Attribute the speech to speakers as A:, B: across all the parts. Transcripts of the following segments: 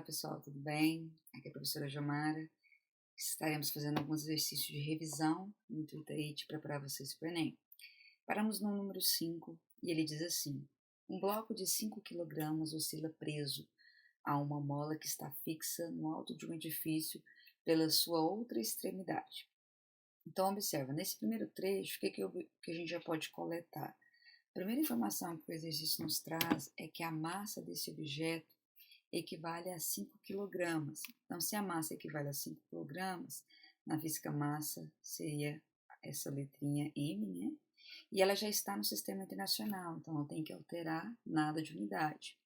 A: Olá pessoal, tudo bem? Aqui é a professora Jomara. Estaremos fazendo alguns exercícios de revisão no intuito aí de preparar vocês para o Enem. Paramos no número 5 e ele diz assim: um bloco de 5 quilogramas oscila preso a uma mola que está fixa no alto de um edifício pela sua outra extremidade. Então observa, nesse primeiro trecho, o que a gente já pode coletar? A primeira informação que o exercício nos traz é que a massa desse objeto equivale a 5 quilogramas. Então, se a massa equivale a 5 quilogramas, na física massa seria essa letrinha M, né? E ela já está no sistema internacional, então não tem que alterar nada de unidade.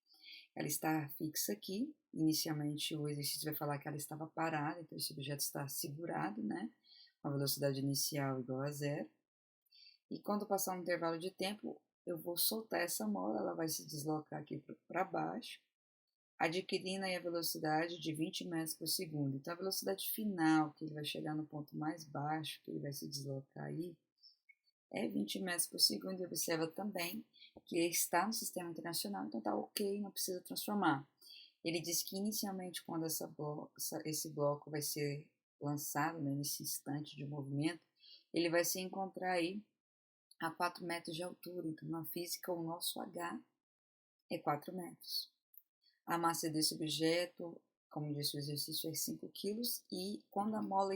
A: Ela está fixa aqui, inicialmente o exercício vai falar que ela estava parada, então esse objeto está segurado, né? Com a velocidade inicial igual a zero. E quando passar um intervalo de tempo, eu vou soltar essa mola, ela vai se deslocar aqui para baixo, adquirindo aí a velocidade de 20 metros por segundo. Então, a velocidade final, que ele vai chegar no ponto mais baixo, que ele vai se deslocar aí, é 20 metros por segundo. E observa também que ele está no sistema internacional, então está ok, não precisa transformar. Ele diz que inicialmente, quando esse bloco vai ser lançado, né, nesse instante de movimento, ele vai se encontrar aí a 4 metros de altura. Então, na física, o nosso H é 4 metros. A massa desse objeto, como disse o exercício, é 5 quilos, e quando a mola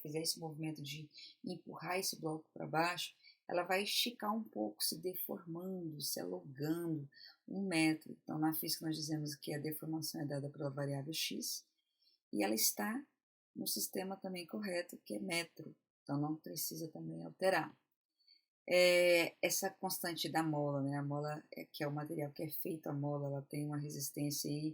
A: fizer esse movimento de empurrar esse bloco para baixo, ela vai esticar um pouco, se deformando, se alongando 1 metro. Então, na física, nós dizemos que a deformação é dada pela variável x, e ela está no sistema também correto, que é metro, então não precisa também alterar. Essa constante da mola, né? A mola, que é o material que é feito a mola, ela tem uma resistência aí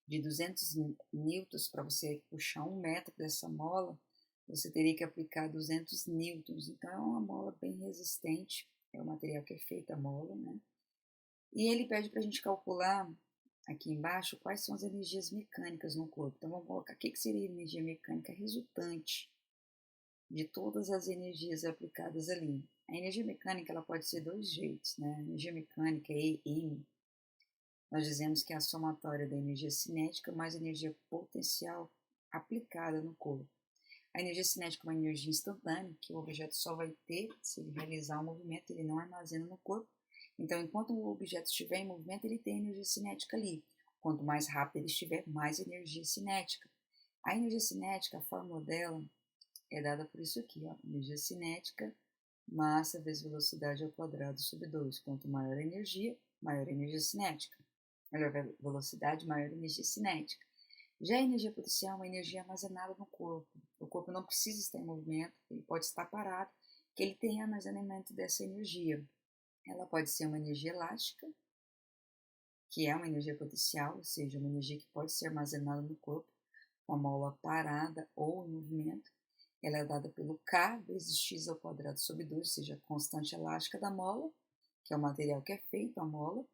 A: de 200 newtons. Para você puxar 1 metro dessa mola, você teria que aplicar 200 newtons. Então, é uma mola bem resistente, é o material que é feito a mola, né? E ele pede para a gente calcular aqui embaixo quais são as energias mecânicas no corpo. Então, vamos colocar o que seria energia mecânica resultante de todas as energias aplicadas ali. A energia mecânica ela pode ser dois jeitos, né? A energia mecânica EM, nós dizemos que é a somatória da energia cinética mais a energia potencial aplicada no corpo. A energia cinética é uma energia instantânea, que o objeto só vai ter se ele realizar um movimento, ele não armazena no corpo. Então, enquanto o objeto estiver em movimento, ele tem energia cinética ali. Quanto mais rápido ele estiver, mais energia cinética. A energia cinética, a fórmula dela é dada por isso aqui, ó, energia cinética, massa vezes velocidade ao quadrado sobre 2. Quanto maior a energia cinética. Maior velocidade, maior energia cinética. Já a energia potencial é uma energia armazenada no corpo. O corpo não precisa estar em movimento, ele pode estar parado, que ele tem armazenamento dessa energia. Ela pode ser uma energia elástica, que é uma energia potencial, ou seja, uma energia que pode ser armazenada no corpo, com a mola parada ou em movimento. Ela é dada pelo K vezes x ao quadrado sobre 2, ou seja, a constante elástica da mola, que é o material que é feito a mola.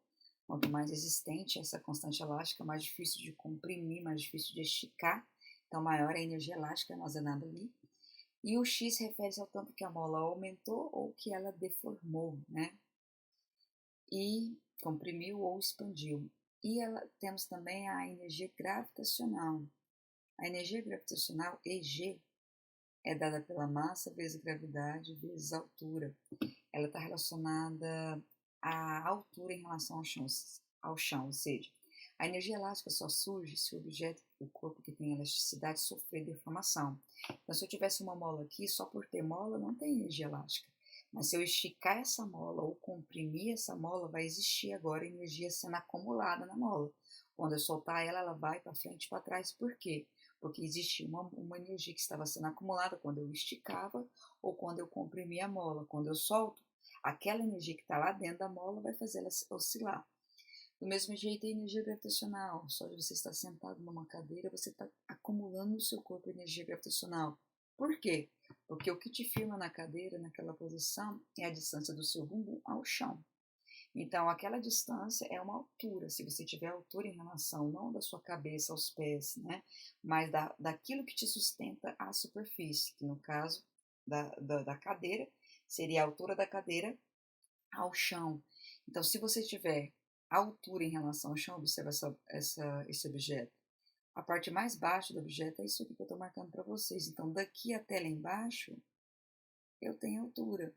A: Quanto mais resistente essa constante elástica, mais difícil de comprimir, mais difícil de esticar, então maior a energia elástica armazenada ali. E o x refere-se ao tanto que a mola aumentou ou que ela deformou, né? E comprimiu ou expandiu. E temos também a energia gravitacional. A energia gravitacional, EG, é dada pela massa vezes gravidade vezes altura. Ela está relacionada à altura em relação ao chão, ou seja, a energia elástica só surge se o corpo que tem elasticidade sofrer deformação. Então, se eu tivesse uma mola aqui, só por ter mola não tem energia elástica. Mas se eu esticar essa mola ou comprimir essa mola, vai existir agora energia sendo acumulada na mola. Quando eu soltar ela, ela vai para frente e para trás. Por quê? Porque existia uma energia que estava sendo acumulada quando eu esticava ou quando eu comprimia a mola. Quando eu solto, aquela energia que está lá dentro da mola vai fazer ela oscilar. Do mesmo jeito, a energia gravitacional. Só de você estar sentado numa cadeira, você está acumulando no seu corpo energia gravitacional. Por quê? Porque o que te firma na cadeira, naquela posição, é a distância do seu bumbum ao chão. Então, aquela distância é uma altura, se você tiver altura em relação não da sua cabeça aos pés, né, mas daquilo que te sustenta à superfície, que no caso da cadeira, seria a altura da cadeira ao chão. Então, se você tiver altura em relação ao chão, observa esse objeto. A parte mais baixa do objeto é isso aqui que eu estou marcando para vocês. Então, daqui até lá embaixo, eu tenho altura.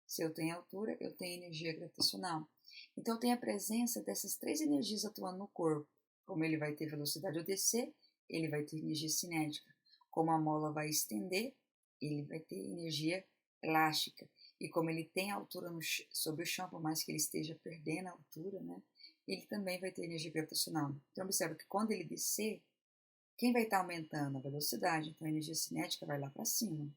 A: Se eu tenho altura, eu tenho energia gravitacional. Então, eu tenho a presença dessas 3 energias atuando no corpo. Como ele vai ter velocidade ao descer, ele vai ter energia cinética. Como a mola vai estender, ele vai ter energia elástica. E como ele tem altura sobre o chão, por mais que ele esteja perdendo a altura, né, ele também vai ter energia gravitacional. Então, observa que quando ele descer, quem vai estar aumentando? A velocidade. Então, a energia cinética vai lá para cima.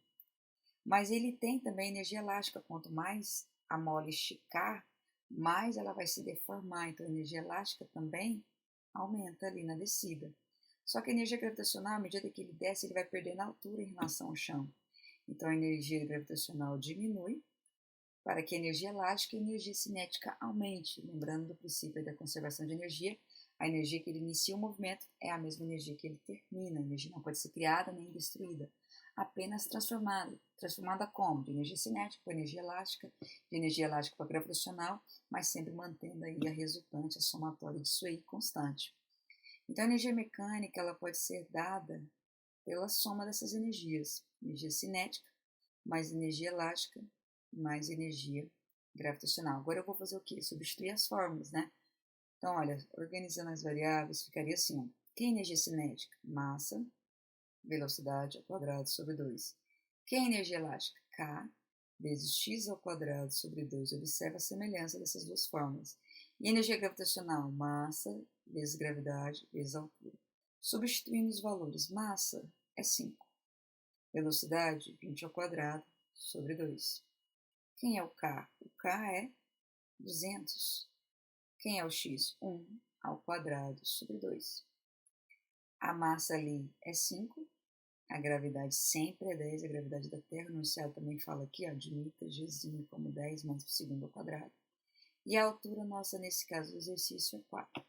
A: Mas ele tem também energia elástica. Quanto mais a mola esticar, mais ela vai se deformar. Então, a energia elástica também aumenta ali na descida. Só que a energia gravitacional, à medida que ele desce, ele vai perdendo altura em relação ao chão. Então, a energia gravitacional diminui para que a energia elástica e a energia cinética aumente. Lembrando do princípio da conservação de energia, a energia que ele inicia o movimento é a mesma energia que ele termina. A energia não pode ser criada nem destruída, apenas transformada. Transformada como? De energia cinética para energia elástica, de energia elástica para gravitacional, mas sempre mantendo aí a resultante, a somatória disso aí constante. Então, a energia mecânica ela pode ser dada pela soma dessas energias. Energia cinética, mais energia elástica, mais energia gravitacional. Agora eu vou fazer o quê? Substituir as fórmulas, né? Então, olha, organizando as variáveis, ficaria assim, ó. Que é energia cinética? Massa, velocidade ao quadrado sobre 2. Que é energia elástica? K vezes x ao quadrado sobre 2. Observa a semelhança dessas duas fórmulas. E energia gravitacional? Massa vezes gravidade vezes altura. Substituindo os valores, massa é 5. Velocidade, 20 ao quadrado sobre 2. Quem é o K? O K é 200. Quem é o X? 1 ao quadrado sobre 2. A massa ali é 5. A gravidade sempre é 10. A gravidade da Terra, no enunciado também fala aqui, ó, admita Gzinho como 10 metros por segundo ao quadrado. E a altura nossa, nesse caso do exercício, é 4.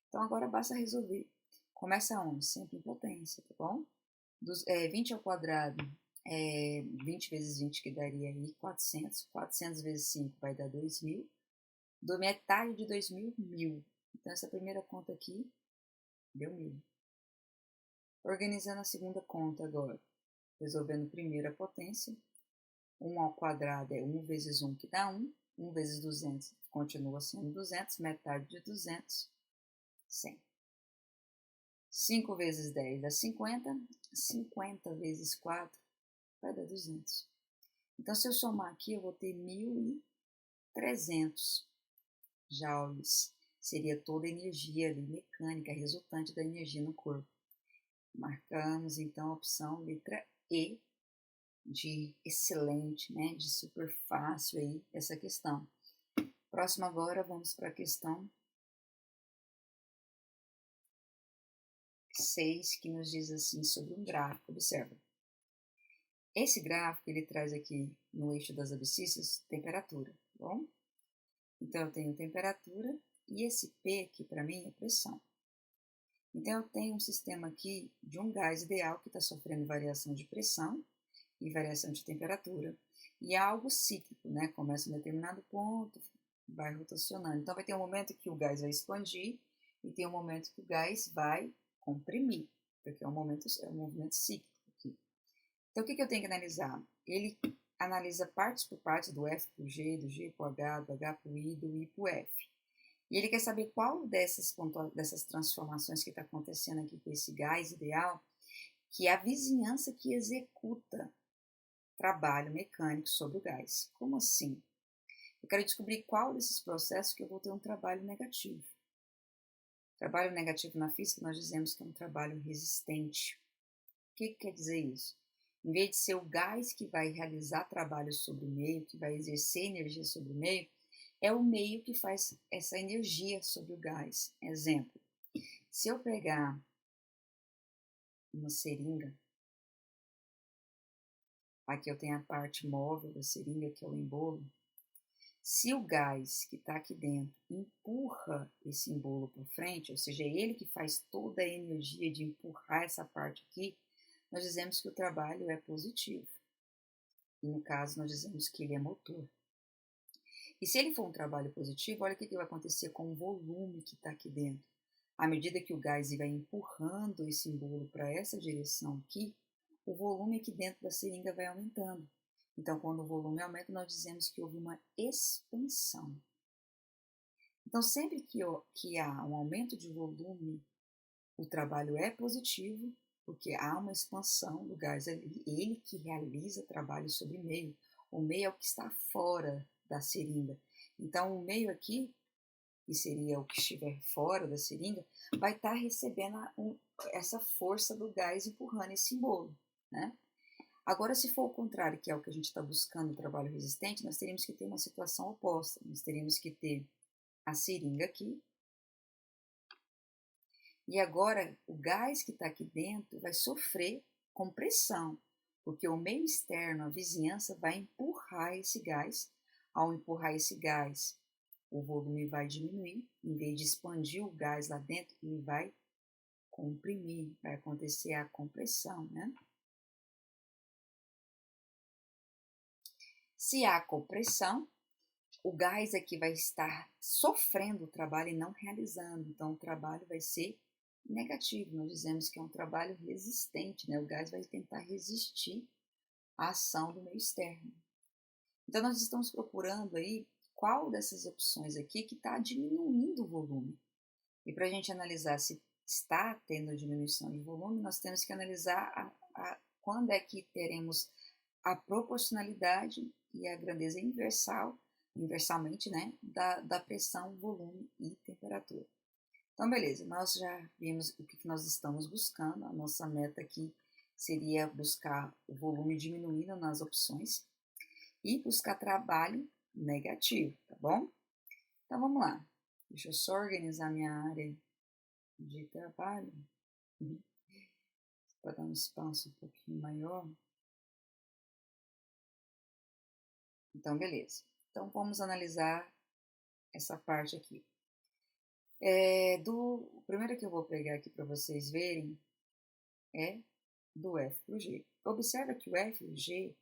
A: Então, agora basta resolver. Começa onde? Sempre em potência, tá bom? 20 ao quadrado é 20 vezes 20, que daria aí 400. 400 vezes 5 vai dar 2.000. Do metade de 2.000, 1.000. Então, essa primeira conta aqui deu 1.000. Organizando a segunda conta agora. Resolvendo primeiro a potência. 1 ao quadrado é 1 vezes 1, que dá 1. 1 vezes 200 continua sendo 200. Metade de 200, 100. 5 vezes 10 dá 50. 50 vezes 4 vai dar 200. Então, se eu somar aqui, eu vou ter 1.300 joules. Seria toda a energia ali mecânica resultante da energia no corpo. Marcamos, então, a opção letra E, de excelente, né? De super fácil aí, essa questão. Próximo agora, vamos para a questão 6, que nos diz assim sobre um gráfico. Observa. Esse gráfico, ele traz aqui no eixo das abscissas temperatura, tá bom? Então, eu tenho temperatura e esse P aqui, para mim, é pressão. Então, eu tenho um sistema aqui de um gás ideal que está sofrendo variação de pressão e variação de temperatura. E é algo cíclico, né? Começa em um determinado ponto, vai rotacionando. Então, vai ter um momento que o gás vai expandir e tem um momento que o gás vai comprimir, porque é um movimento cíclico aqui. Então, o que eu tenho que analisar? Ele analisa partes por partes do F para o G, do G para o H, do H para o I, do I para o F. E ele quer saber qual dessas transformações que está acontecendo aqui com esse gás ideal, que é a vizinhança que executa trabalho mecânico sobre o gás. Como assim? Eu quero descobrir qual desses processos que eu vou ter um trabalho negativo. Trabalho negativo na física nós dizemos que é um trabalho resistente. O que quer dizer isso? Em vez de ser o gás que vai realizar trabalho sobre o meio, que vai exercer energia sobre o meio, é o meio que faz essa energia sobre o gás. Exemplo, se eu pegar uma seringa, aqui eu tenho a parte móvel da seringa, que é o embolo. Se o gás que está aqui dentro empurra esse embolo para frente, ou seja, é ele que faz toda a energia de empurrar essa parte aqui, nós dizemos que o trabalho é positivo. E no caso, nós dizemos que ele é motor. E se ele for um trabalho positivo, olha o que vai acontecer com o volume que está aqui dentro. À medida que o gás vai empurrando esse embolo para essa direção aqui, o volume aqui dentro da seringa vai aumentando. Então, quando o volume aumenta, nós dizemos que houve uma expansão. Então, sempre que há um aumento de volume, o trabalho é positivo, porque há uma expansão do gás ali, ele que realiza trabalho sobre o meio. O meio é o que está fora da seringa. Então, o meio aqui, que seria o que estiver fora da seringa, vai estar recebendo essa força do gás empurrando esse embolo, né? Agora, se for o contrário, que é o que a gente está buscando, o trabalho resistente, nós teríamos que ter uma situação oposta. Nós teríamos que ter a seringa aqui, e agora o gás que está aqui dentro vai sofrer compressão, porque o meio externo, a vizinhança, vai empurrar esse gás. Ao empurrar esse gás, o volume vai diminuir, em vez de expandir o gás lá dentro, ele vai comprimir, vai acontecer a compressão, né? Se há compressão, o gás aqui vai estar sofrendo o trabalho e não realizando, então o trabalho vai ser negativo. Nós dizemos que é um trabalho resistente, né? O gás vai tentar resistir à ação do meio externo. Então nós estamos procurando aí qual dessas opções aqui que está diminuindo o volume. E para a gente analisar se está tendo diminuição de volume, nós temos que analisar quando é que teremos a proporcionalidade e a grandeza inversalmente, né, da pressão, volume e temperatura. Então, beleza, nós já vimos o que nós estamos buscando. A nossa meta aqui seria buscar o volume diminuindo nas opções e buscar trabalho negativo, tá bom? Então, vamos lá. Deixa eu só organizar minha área de trabalho para dar um espaço um pouquinho maior. Então, beleza. Então, vamos analisar essa parte aqui. O primeiro que eu vou pegar aqui para vocês verem é do F para o G. Observa que o F e o G,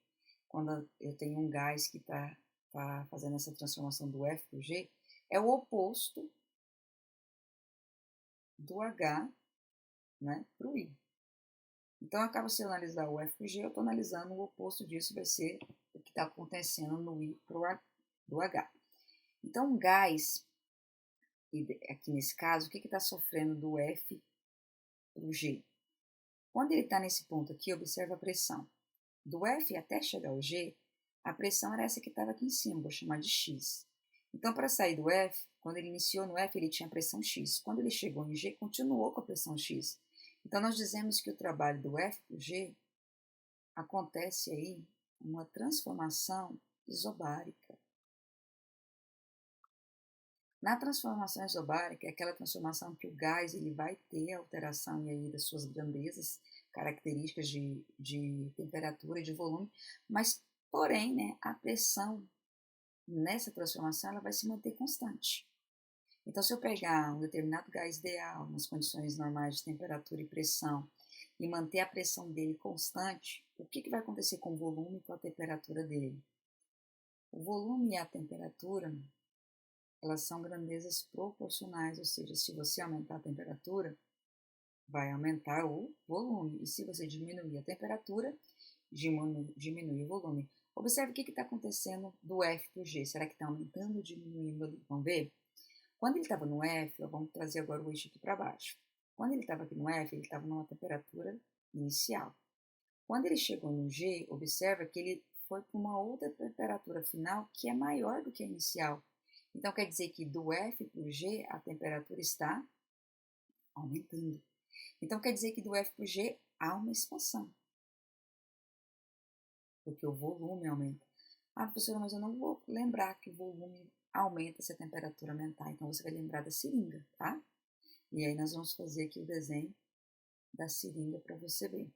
A: quando eu tenho um gás que está fazendo essa transformação do F para o G, é o oposto do H, né, para o I. Então, acaba se eu analisar o F para o G, eu estou analisando o oposto disso, vai ser o que está acontecendo no I para o H. Então, um gás, aqui nesse caso, o que está sofrendo do F para o G? Quando ele está nesse ponto aqui, observa a pressão. Do F até chegar ao G, a pressão era essa que estava aqui em cima, vou chamar de X. Então, para sair do F, quando ele iniciou no F, ele tinha pressão X. Quando ele chegou em G, continuou com a pressão X. Então, nós dizemos que o trabalho do F para o G acontece aí uma transformação isobárica. Na transformação isobárica, é aquela transformação que o gás ele vai ter alteração e aí das suas grandezas, características de temperatura e de volume, mas, porém, né, a pressão nessa transformação ela vai se manter constante. Então, se eu pegar um determinado gás ideal, nas condições normais de temperatura e pressão, e manter a pressão dele constante, o que vai acontecer com o volume e com a temperatura dele? O volume e a temperatura, elas são grandezas proporcionais, ou seja, se você aumentar a temperatura, vai aumentar o volume, e se você diminuir a temperatura, diminui o volume. Observe o que está acontecendo do F para o G, será que está aumentando ou diminuindo ali? Vamos ver? Quando ele estava no F, vamos trazer agora o eixo aqui para baixo. Quando ele estava aqui no F, ele estava numa temperatura inicial. Quando ele chegou no G, observa que ele foi para uma outra temperatura final que é maior do que a inicial. Então, quer dizer que do F para o G, a temperatura está aumentando. Então, quer dizer que do F para o G há uma expansão. Porque o volume aumenta. Ah, professora, mas eu não vou lembrar que o volume aumenta se a temperatura aumentar. Então, você vai lembrar da seringa, tá? E aí, nós vamos fazer aqui o desenho da seringa para você ver.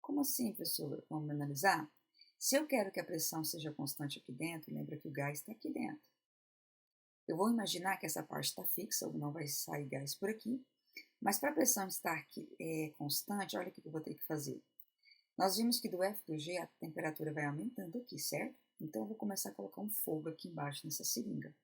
A: Como assim, professora? Vamos analisar? Se eu quero que a pressão seja constante aqui dentro, lembra que o gás está aqui dentro. Eu vou imaginar que essa parte está fixa, não vai sair gás por aqui. Mas para a pressão estar aqui, constante, olha o que eu vou ter que fazer. Nós vimos que do F para o G a temperatura vai aumentando aqui, certo? Então eu vou começar a colocar um fogo aqui embaixo nessa seringa.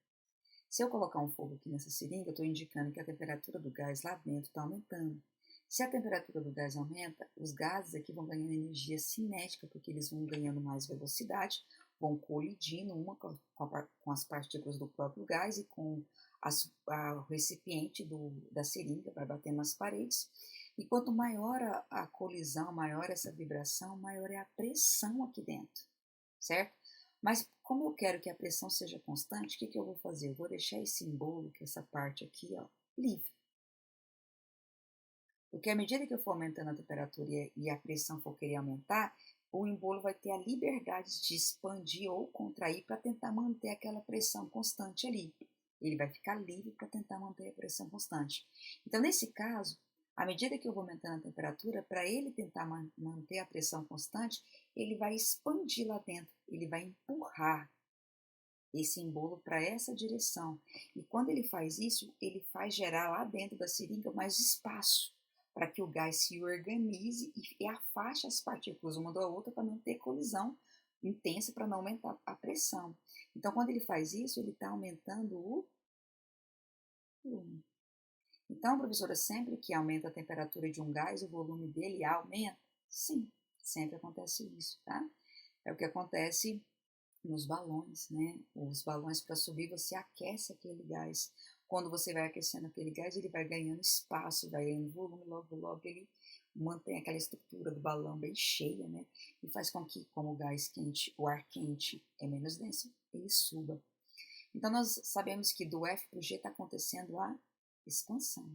A: Se eu colocar um fogo aqui nessa seringa, eu estou indicando que a temperatura do gás lá dentro está aumentando. Se a temperatura do gás aumenta, os gases aqui vão ganhando energia cinética, porque eles vão ganhando mais velocidade, vão colidindo uma com as partículas do próprio gás e com o recipiente da seringa, vai batendo nas paredes. E quanto maior a colisão, maior essa vibração, maior é a pressão aqui dentro, certo? Mas como eu quero que a pressão seja constante, o que eu vou fazer? Eu vou deixar esse embolo, que é essa parte aqui, ó, livre. Porque à medida que eu for aumentando a temperatura e a pressão for querer aumentar, o embolo vai ter a liberdade de expandir ou contrair para tentar manter aquela pressão constante ali. Ele vai ficar livre para tentar manter a pressão constante. Então, nesse caso, à medida que eu vou aumentando a temperatura, para ele tentar manter a pressão constante, ele vai expandir lá dentro, ele vai empurrar esse embolo para essa direção. E quando ele faz isso, ele faz gerar lá dentro da seringa mais espaço para que o gás se organize e afaste as partículas uma da outra para não ter colisão intensa, para não aumentar a pressão. Então, quando ele faz isso, ele está aumentando o volume. Então, professora, sempre que aumenta a temperatura de um gás, o volume dele aumenta? Sim, sempre acontece isso, tá? É o que acontece nos balões, né? Os balões, para subir, você aquece aquele gás. Quando você vai aquecendo aquele gás, ele vai ganhando espaço, vai ganhando volume, logo ele mantém aquela estrutura do balão bem cheia, né? E faz com que, como o gás quente, o ar quente é menos denso, ele suba. Então, nós sabemos que do F para o G está acontecendo a expansão.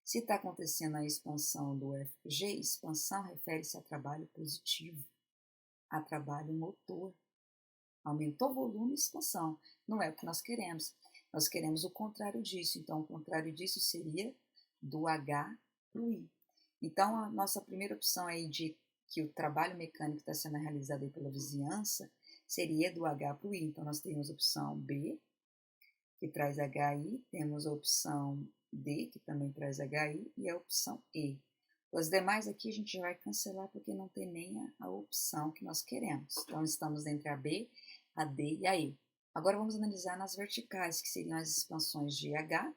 A: Se está acontecendo a expansão do F para o G, expansão refere-se a trabalho positivo, a trabalho motor. Aumentou o volume e expansão. Não é o que nós queremos. Nós queremos o contrário disso. Então, o contrário disso seria do H para o I. Então, a nossa primeira opção aí de que o trabalho mecânico está sendo realizado aí pela vizinhança seria do H para o I. Então, nós temos a opção B, que traz HI, temos a opção D, que também traz HI, e a opção E. Os demais aqui a gente vai cancelar porque não tem nem a opção que nós queremos. Então, estamos entre a B, a D e a E. Agora vamos analisar nas verticais, que seriam as expansões GH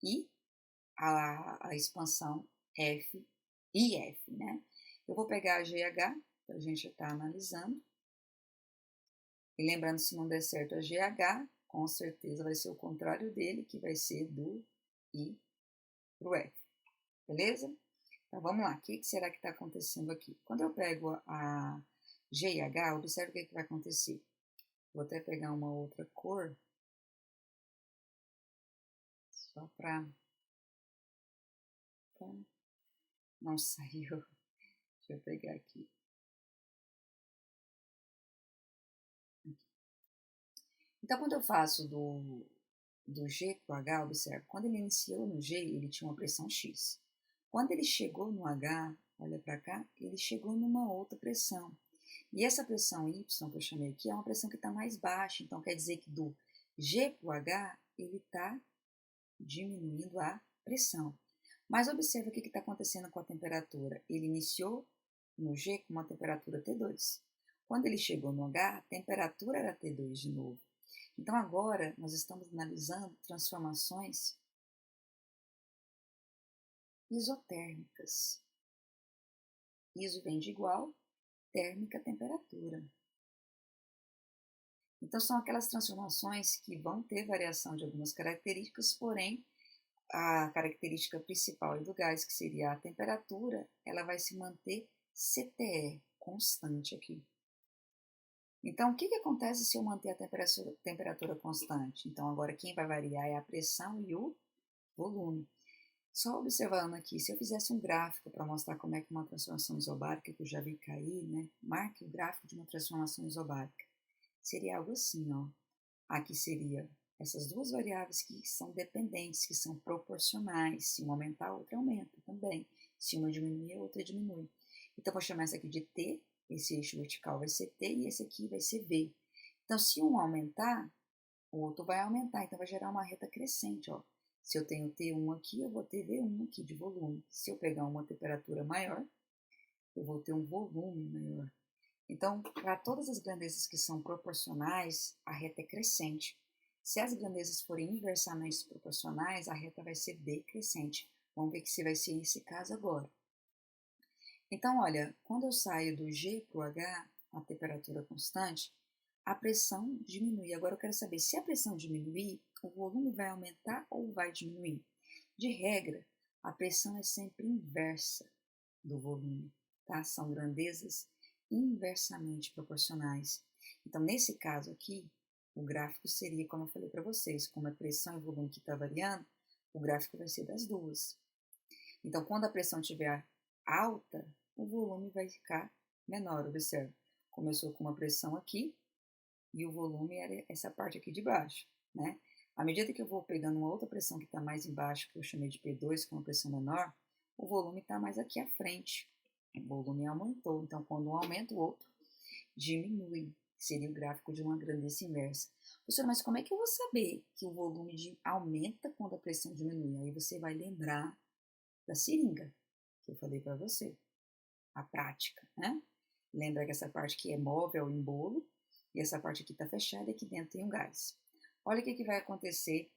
A: e a expansão F e F, né? Eu vou pegar a GH, para a gente estar analisando. E lembrando, se não der certo a GH, com certeza vai ser o contrário dele, que vai ser do I para o F. Beleza? Então vamos lá, o que será que está acontecendo aqui? Quando eu pego a G e H, observe o que vai acontecer. Vou até pegar uma outra cor, só para não saiu. Deixa eu pegar aqui. Então, quando eu faço do G para o H, observe, quando ele iniciou no G, ele tinha uma pressão X. Quando ele chegou no H, olha para cá, ele chegou numa outra pressão. E essa pressão Y, que eu chamei aqui, é uma pressão que está mais baixa. Então, quer dizer que do G para o H, ele está diminuindo a pressão. Mas observe o que está acontecendo com a temperatura. Ele iniciou no G com uma temperatura T2. Quando ele chegou no H, a temperatura era T2 de novo. Então, agora, nós estamos analisando transformações isotérmicas. Iso vem de igual, térmica, temperatura. Então, são aquelas transformações que vão ter variação de algumas características, porém, a característica principal do gás, que seria a temperatura, ela vai se manter CTE, constante aqui. Então, o que acontece se eu manter a temperatura constante? Então, agora quem vai variar é a pressão e o volume. Só observando aqui, se eu fizesse um gráfico para mostrar como é que uma transformação isobárica, que eu já vi cair, né? Marque o gráfico de uma transformação isobárica. Seria algo assim, ó. Aqui seria essas duas variáveis que são dependentes, que são proporcionais. Se uma aumentar, a outra aumenta também. Se uma diminuir, a outra diminui. Então, vou chamar essa aqui de T, esse eixo vertical vai ser T e esse aqui vai ser V. Então, se um aumentar, o outro vai aumentar. Então, vai gerar uma reta crescente, ó. Se eu tenho T1 aqui, eu vou ter V1 aqui de volume. Se eu pegar uma temperatura maior, eu vou ter um volume maior. Então, para todas as grandezas que são proporcionais, a reta é crescente. Se as grandezas forem inversamente proporcionais, a reta vai ser decrescente. Vamos ver que se vai ser esse caso agora. Então, olha, quando eu saio do G para o H, a temperatura constante, a pressão diminui. Agora eu quero saber se a pressão diminuir, o volume vai aumentar ou vai diminuir? De regra, a pressão é sempre inversa do volume, tá? São grandezas inversamente proporcionais. Então, nesse caso aqui, o gráfico seria, como eu falei para vocês, como a pressão e o volume que está variando, o gráfico vai ser das duas. Então, quando a pressão estiver alta, o volume vai ficar menor. Observe, começou com uma pressão aqui e o volume era essa parte aqui de baixo, né? À medida que eu vou pegando uma outra pressão que está mais embaixo, que eu chamei de P2, que é uma pressão menor, o volume está mais aqui à frente. O volume aumentou, então quando um aumenta, o outro diminui. Seria o gráfico de uma grandeza inversa. Professor, mas como é que eu vou saber que o volume aumenta quando a pressão diminui? Aí você vai lembrar da seringa, que eu falei para você, a prática, né? Lembra que essa parte aqui é móvel, em bolo, e essa parte aqui está fechada e aqui dentro tem um gás. Olha o que vai acontecer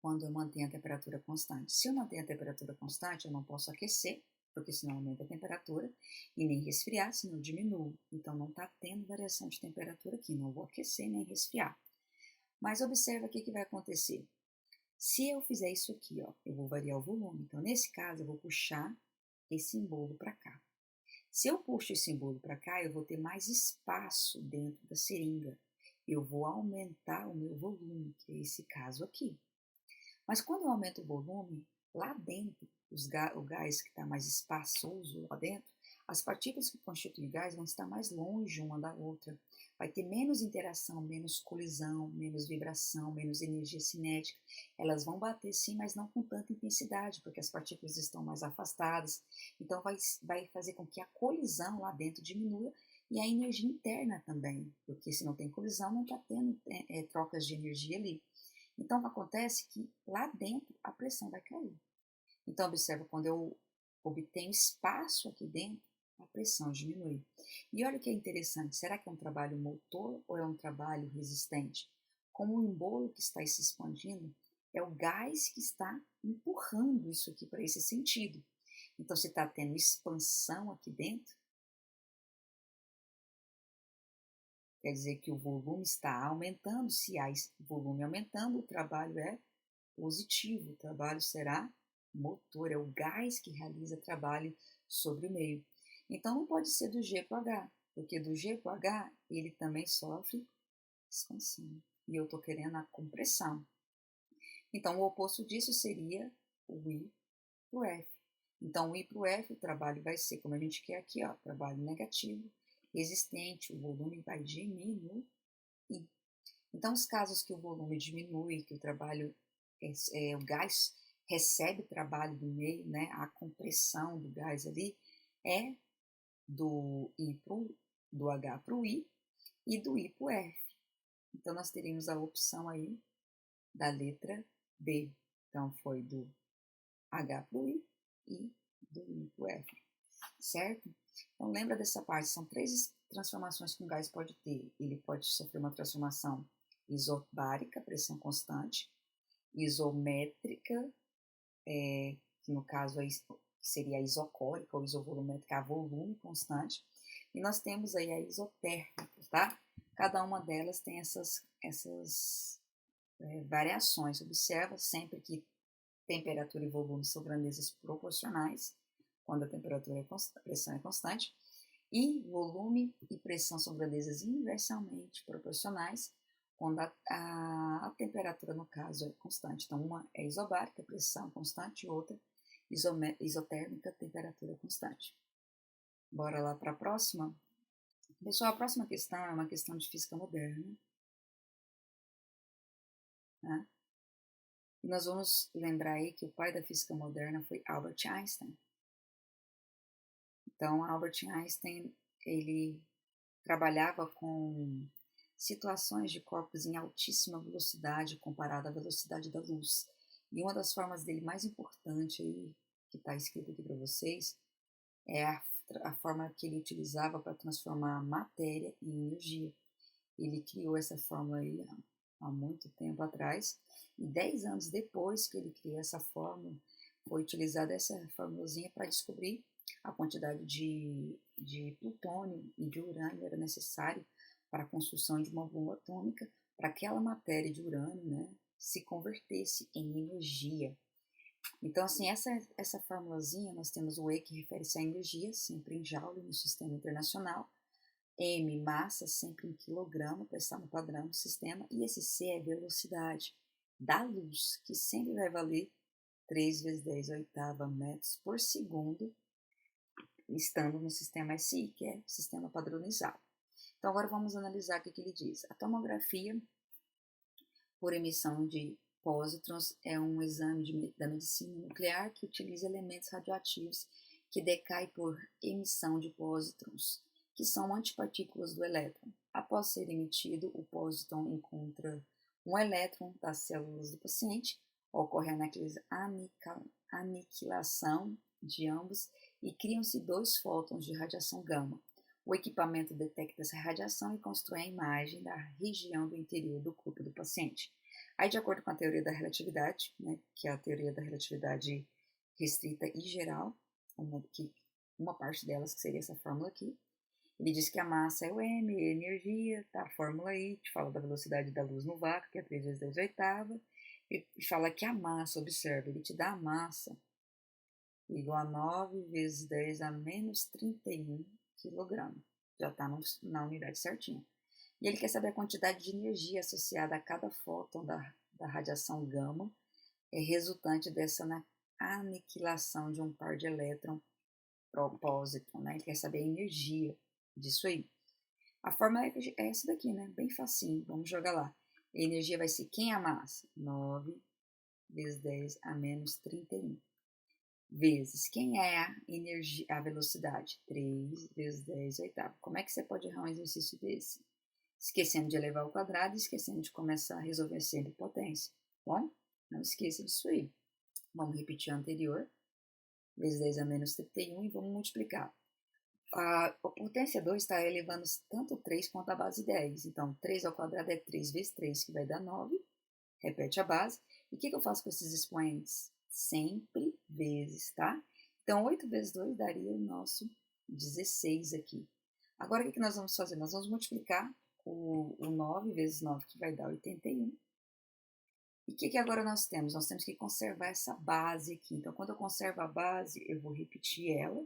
A: quando eu mantenho a temperatura constante. Se eu mantenho a temperatura constante, eu não posso aquecer, porque senão aumenta a temperatura, e nem resfriar, senão eu diminuo. Então não está tendo variação de temperatura aqui, não vou aquecer nem resfriar. Mas observa o que vai acontecer. Se eu fizer isso aqui, ó, eu vou variar o volume. Então, nesse caso, eu vou puxar esse embolo para cá. Se eu puxo esse embolo para cá, eu vou ter mais espaço dentro da seringa. Eu vou aumentar o meu volume, que é esse caso aqui. Mas quando eu aumento o volume, lá dentro, o gás que está mais espaçoso lá dentro, as partículas que constituem gás vão estar mais longe uma da outra. Vai ter menos interação, menos colisão, menos vibração, menos energia cinética. Elas vão bater sim, mas não com tanta intensidade, porque as partículas estão mais afastadas. Então vai fazer com que a colisão lá dentro diminua e a energia interna também, porque se não tem colisão, não está tendo trocas de energia ali. Então acontece que lá dentro a pressão vai cair. Então observa, quando eu obtenho espaço aqui dentro, a pressão diminui. E olha o que é interessante, será que é um trabalho motor ou é um trabalho resistente? Como o embolo que está se expandindo, é o gás que está empurrando isso aqui para esse sentido. Então se está tendo expansão aqui dentro, quer dizer que o volume está aumentando. Se há volume aumentando, o trabalho é positivo, o trabalho será motor, é o gás que realiza trabalho sobre o meio. Então não pode ser do G para o H, porque do G para o H ele também sofre expansão. E eu estou querendo a compressão. Então o oposto disso seria o I para o F. Então o I para o F, o trabalho vai ser, como a gente quer aqui, ó, trabalho negativo, resistente, o volume vai diminuir. Então os casos que o volume diminui, que o trabalho o gás recebe trabalho do meio, né, a compressão do gás ali, é do H para o I e do I para o F. Então, nós teríamos a opção aí da letra B. Então, foi do H para o I e do I para o F, certo? Então, lembra dessa parte, são 3 transformações que um gás pode ter. Ele pode sofrer uma transformação isobárica, pressão constante, isométrica, que no caso seria a isocórica ou isovolumétrica, a volume constante, e nós temos aí a isotérmica, tá? Cada uma delas tem essas variações. Observa sempre que temperatura e volume são grandezas proporcionais, quando a pressão é constante, e volume e pressão são grandezas inversamente proporcionais, quando a temperatura, no caso, é constante. Então, uma é isobárica, pressão constante, e outra isotérmica, temperatura constante. Bora lá para a próxima? Pessoal, a próxima questão é uma questão de física moderna. Né? E nós vamos lembrar aí que o pai da física moderna foi Albert Einstein. Então, Albert Einstein, ele trabalhava com situações de corpos em altíssima velocidade comparada à velocidade da luz. E uma das formas dele mais importante aí, que está escrito aqui para vocês, é a forma que ele utilizava para transformar matéria em energia. Ele criou essa fórmula aí, há muito tempo atrás, e 10 anos depois que ele criou essa fórmula, foi utilizada essa formulazinha para descobrir a quantidade de plutônio e de urânio era necessário para a construção de uma bomba atômica, para aquela matéria de urânio, né, se convertesse em energia. Então, assim, essa formulazinha, nós temos o E, que refere-se à energia, sempre em joule no sistema internacional, M, massa, sempre em quilograma, para estar no padrão do sistema, e esse C é velocidade da luz, que sempre vai valer 3 vezes 10 oitava metros por segundo, estando no sistema SI, que é o sistema padronizado. Então, agora vamos analisar o que ele diz. A tomografia por emissão de pósitrons é um exame da medicina nuclear que utiliza elementos radioativos que decaem por emissão de pósitrons, que são antipartículas do elétron. Após ser emitido, o pósitron encontra um elétron das células do paciente, ocorre a aniquilação de ambos e criam-se 2 fótons de radiação gama. O equipamento detecta essa radiação e constrói a imagem da região do interior do corpo do paciente. Aí, de acordo com a teoria da relatividade, né, que é a teoria da relatividade restrita e geral, uma parte delas que seria essa fórmula aqui, ele diz que a massa é o m, a energia, tá? A fórmula aí, que fala da velocidade da luz no vácuo, que é 3 vezes 10 oitava, e fala que a massa, observa, ele te dá a massa igual a 9 vezes 10 a menos 31 kg. Já está na unidade certinha. E ele quer saber a quantidade de energia associada a cada fóton da radiação gama resultante dessa aniquilação de um par de elétron propósito, né? Ele quer saber a energia disso aí. A fórmula é essa daqui, né? Bem facinho, vamos jogar lá. A energia vai ser quem é a massa? 9 vezes 10 a menos 31. Vezes quem é a energia, a velocidade? 3 vezes 10 oitavo. Como é que você pode errar um exercício desse? Esquecendo de elevar ao quadrado e esquecendo de começar a resolver sempre potência. Bom, não esqueça disso aí. Vamos repetir o anterior. Vezes 10 a menos 31 e vamos multiplicar. A potência 2 está elevando tanto 3 quanto a base 10. Então, 3 ao quadrado é 3 vezes 3, que vai dar 9. Repete a base. E o que eu faço com esses expoentes? Sempre vezes, tá? Então, 8 vezes 2 daria o nosso 16 aqui. Agora, o que nós vamos fazer? Nós vamos multiplicar o 9 vezes 9, que vai dar 81. E o que agora nós temos? Nós temos que conservar essa base aqui. Então, quando eu conservo a base, eu vou repetir ela.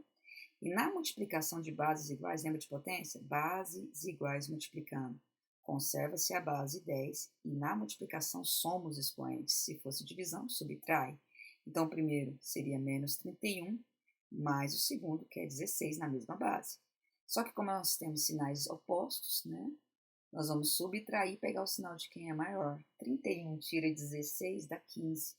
A: E na multiplicação de bases iguais, lembra de potência? Bases iguais multiplicando. Conserva-se a base 10 e na multiplicação soma os expoentes. Se fosse divisão, subtrai. Então, o primeiro seria menos 31, mais o segundo, que é 16, na mesma base. Só que como nós temos sinais opostos, né? Nós vamos subtrair e pegar o sinal de quem é maior. 31 tira 16 dá 15.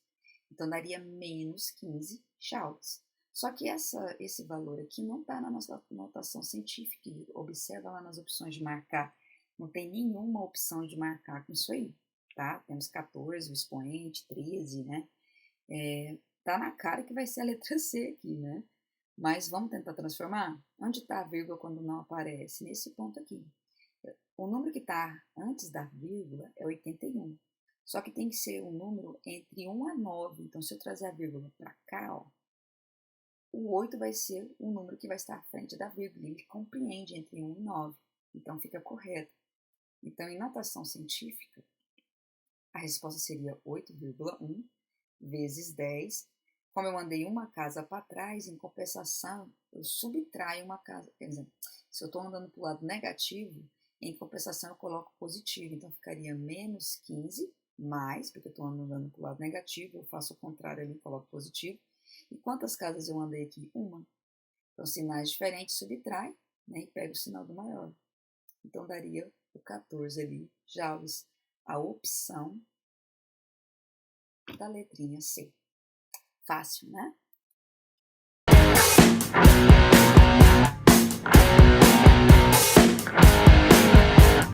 A: Então, daria menos 15 joules. Só que esse valor aqui não está na nossa notação científica. Observa lá nas opções de marcar. Não tem nenhuma opção de marcar com isso aí, tá? Temos 14, o expoente, 13, né? Tá na cara que vai ser a letra C aqui, né? Mas vamos tentar transformar? Onde está a vírgula quando não aparece? Nesse ponto aqui. O número que está antes da vírgula é 81. Só que tem que ser um número entre 1 a 9. Então, se eu trazer a vírgula para cá, ó, o 8 vai ser o número que vai estar à frente da vírgula. Ele compreende entre 1 e 9. Então, fica correto. Então, em notação científica, a resposta seria 8,1 vezes 10. Como eu andei uma casa para trás, em compensação, eu subtraio uma casa. Por exemplo, se eu estou andando para o lado negativo, em compensação eu coloco positivo. Então, ficaria menos 15, mais, porque eu estou andando para o lado negativo, eu faço o contrário ali, coloco positivo. E quantas casas eu andei aqui? Uma. Então, sinais diferentes subtrai, né, e pega o sinal do maior. Então, daria o 14 ali, joules, a opção da letrinha C. Fácil, né?